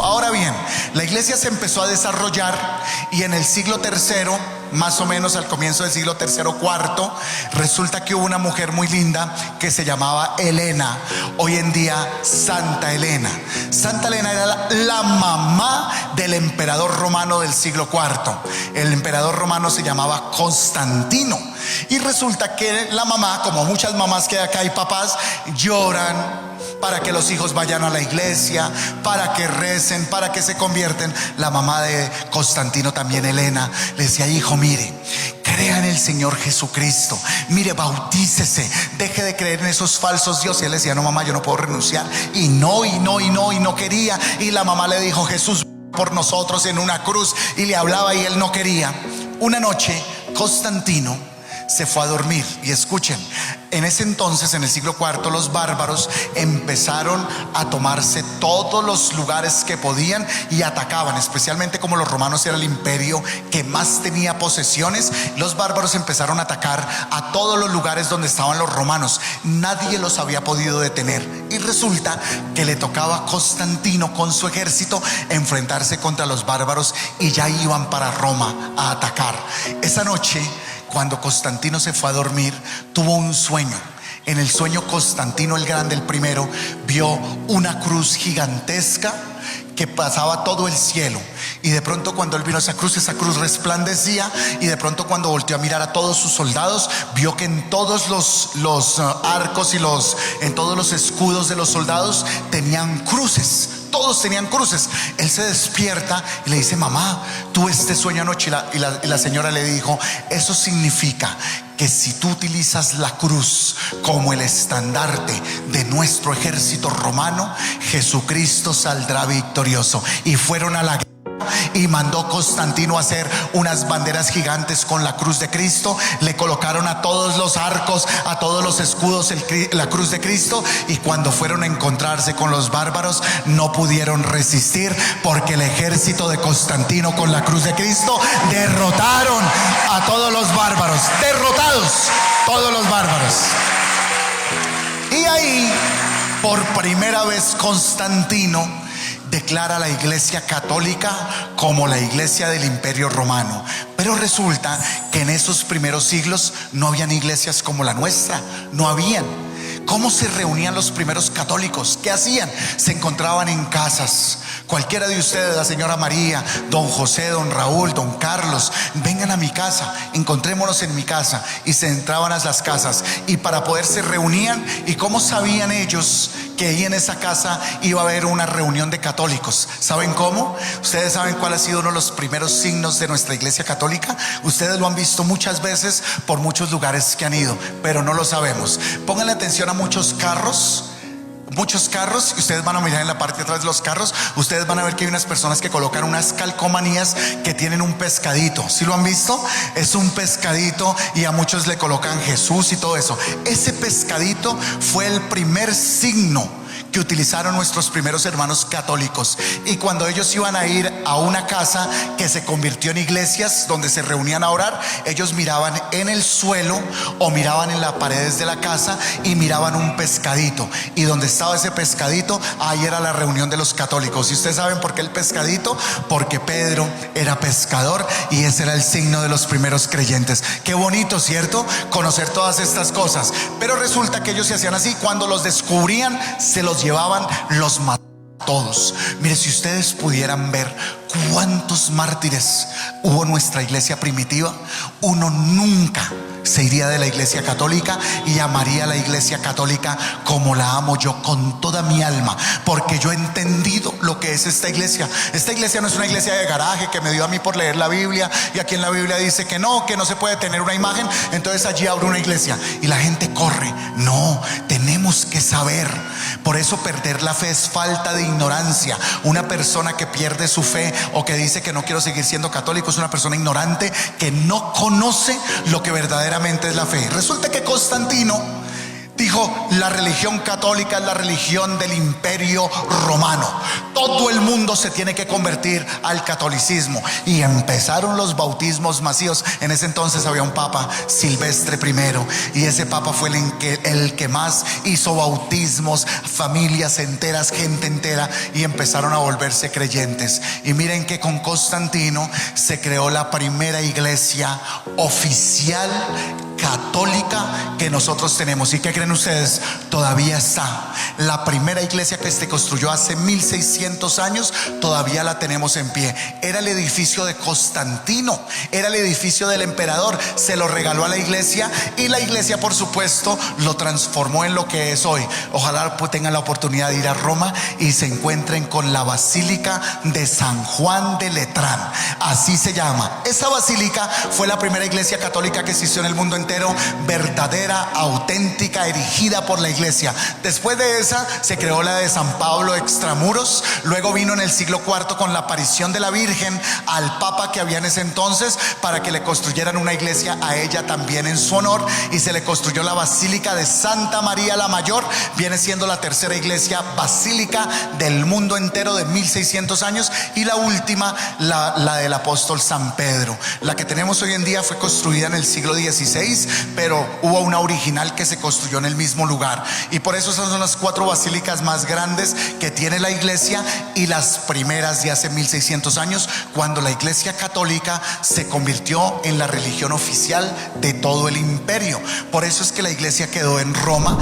Ahora bien, la iglesia se empezó a desarrollar y en el siglo tercero, más o menos al comienzo del siglo tercero, cuarto, resulta que hubo una mujer muy linda que se llamaba Helena, hoy en día Santa Helena. Santa Helena era la mamá del emperador romano del siglo cuarto. El emperador romano se llamaba Constantino. Y resulta que la mamá, como muchas mamás que acá hay papás, lloran para que los hijos vayan a la iglesia, para que recen, para que se convierten. La mamá de Constantino también, Helena, le decía: hijo, mire, crea en el Señor Jesucristo, mire, bautícese, deje de creer en esos falsos dioses. Y él decía: no, mamá, yo no puedo renunciar. Y no quería. Y la mamá le dijo: Jesús por nosotros en una cruz, y le hablaba y él no quería. Una noche Constantino se fue a dormir, y escuchen, en ese entonces, en el siglo IV, los bárbaros empezaron a tomarse todos los lugares que podían y atacaban, especialmente como los romanos era el imperio que más tenía posesiones. Los bárbaros empezaron a atacar a todos los lugares donde estaban los romanos. Nadie los había podido detener, y resulta que le tocaba a Constantino con su ejército enfrentarse contra los bárbaros, y ya iban para Roma a atacar. Esa noche, cuando Constantino se fue a dormir, tuvo un sueño. En el sueño, Constantino el Grande, el primero, vio una cruz gigantesca que pasaba todo el cielo. Y de pronto, cuando él vio esa cruz resplandecía. Y de pronto, cuando volteó a mirar a todos sus soldados, vio que en todos los arcos y en todos los escudos de los soldados tenían cruces. Todos tenían cruces. Él se despierta y le dice: mamá, tuve este sueño anoche. Y la señora le dijo: eso significa que si tú utilizas la cruz como el estandarte de nuestro ejército romano, Jesucristo saldrá victorioso. Y fueron a la guerra, y mandó Constantino a hacer unas banderas gigantes con la cruz de Cristo. Le colocaron a todos los arcos, a todos los escudos la cruz de Cristo. Y cuando fueron a encontrarse con los bárbaros, no pudieron resistir, porque el ejército de Constantino con la cruz de Cristo derrotaron a todos los bárbaros. Derrotados todos los bárbaros. Y ahí, por primera vez, Constantino declara a la iglesia católica como la iglesia del imperio romano. Pero resulta que en esos primeros siglos no habían iglesias como la nuestra. No habían. ¿Cómo se reunían los primeros católicos? ¿Qué hacían? Se encontraban en casas. Cualquiera de ustedes, la señora María, don José, don Raúl, don Carlos, vengan a mi casa, encontrémonos en mi casa. Y se entraban a las casas, y para poder se reunían. ¿Y cómo sabían ellos que ahí en esa casa iba a haber una reunión de católicos? ¿Saben cómo? Ustedes saben cuál ha sido uno de los primeros signos de nuestra iglesia católica. Ustedes lo han visto muchas veces por muchos lugares que han ido, pero no lo sabemos. Pónganle atención a muchos carros. Y ustedes van a mirar en la parte de atrás de los carros. Ustedes van a ver que hay unas personas que colocan unas calcomanías que tienen un pescadito. ¿Sí lo han visto? Es un pescadito, y a muchos le colocan Jesús y todo eso. Ese pescadito fue el primer signo que utilizaron nuestros primeros hermanos católicos. Y cuando ellos iban a ir a una casa que se convirtió en iglesias, donde se reunían a orar, ellos miraban en el suelo o miraban en las paredes de la casa y miraban un pescadito. Y donde estaba ese pescadito, ahí era la reunión de los católicos. ¿Y ustedes saben por qué el pescadito? Porque Pedro era pescador, y ese era el signo de los primeros creyentes. Qué bonito, ¿cierto? Conocer todas estas cosas. Pero resulta que ellos se hacían así. Cuando los descubrían, se los llevaban, los mataban todos. Mire, si ustedes pudieran ver cuántos mártires hubo en nuestra iglesia primitiva, uno nunca se iría de la iglesia católica y amaría a la iglesia católica como la amo yo con toda mi alma, porque yo he entendido lo que es esta iglesia. Esta iglesia no es una iglesia de garaje que me dio a mí por leer la Biblia, y aquí en la Biblia dice que no se puede tener una imagen, entonces allí abro una iglesia y la gente corre. No, tenemos que saber. Por eso perder la fe es falta de ignorancia. Una persona que pierde su fe o que dice que no quiero seguir siendo católico es una persona ignorante que no conoce lo que verdaderamente es la fe. Resulta que Constantino Dijo: la religión católica es la religión del Imperio Romano. Todo el mundo se tiene que convertir al catolicismo. Y empezaron los bautismos masivos. En ese entonces había un papa, Silvestre I, y ese papa fue el que más hizo bautismos, familias enteras, gente entera, y empezaron a volverse creyentes. Y miren que con Constantino se creó la primera iglesia oficial católica que nosotros tenemos. ¿Y qué creen ustedes? Todavía está. La primera iglesia que se construyó hace 1600 años, todavía la tenemos en pie. Era el edificio de Constantino, era el edificio del emperador. Se lo regaló a la iglesia, y la iglesia, por supuesto, lo transformó en lo que es hoy. Ojalá tengan la oportunidad de ir a Roma y se encuentren con la Basílica de San Juan de Letrán. Así se llama. Esa basílica fue la primera iglesia católica que existió en el mundo entero, verdadera, auténtica, erigida por la iglesia. Después de esa se creó la de San Pablo extramuros. Luego vino en el siglo IV con la aparición de la Virgen al papa que había en ese entonces, para que le construyeran una iglesia a ella también en su honor, y se le construyó la Basílica de Santa María la Mayor. Viene siendo la tercera iglesia basílica del mundo entero de 1600 años, y la última, la del apóstol San Pedro. La que tenemos hoy en día fue construida en el siglo XVI, pero hubo una original que se construyó en el mismo lugar, y por eso esas son las 4 basílicas más grandes que tiene la iglesia, y las primeras de hace 1600 años, cuando la iglesia católica se convirtió en la religión oficial de todo el imperio. Por eso es que la iglesia quedó en Roma.